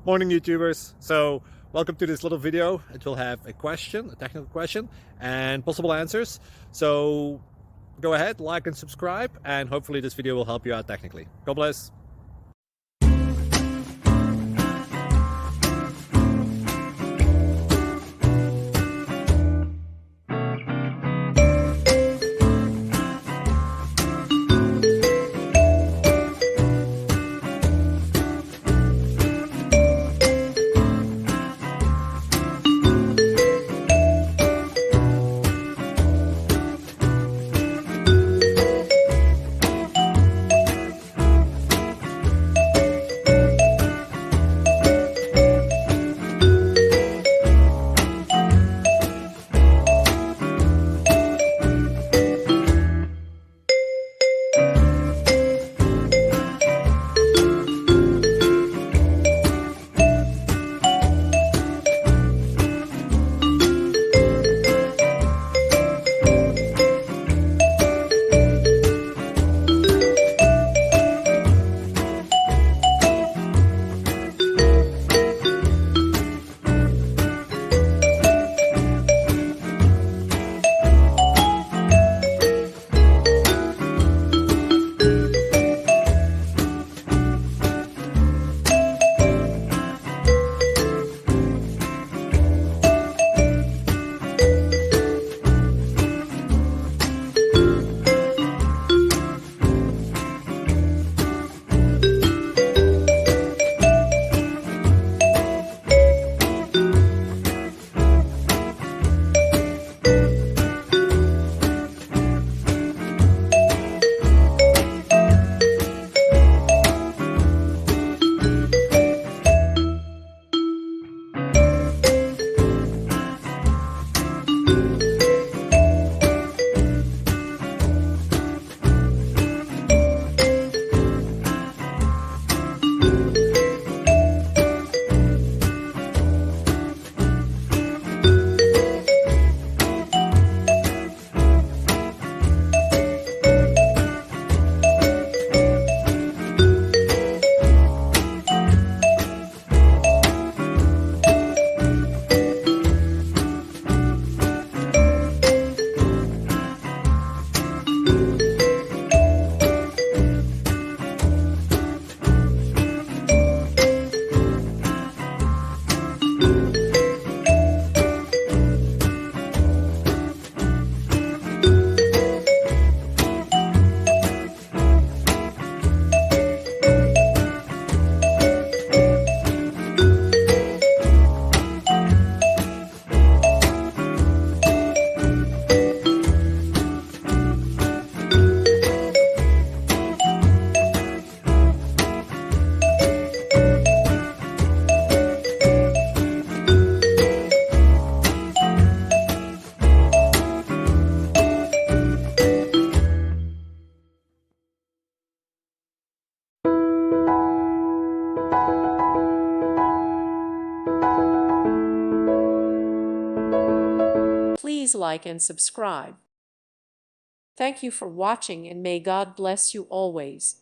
Morning, YouTubers. So welcome to this little video. It will have a question, a technical question, and possible answers. So go ahead, like and subscribe, and hopefully this video will help you out technically. God bless. Please like and subscribe. Thank you for watching, and may God bless you always.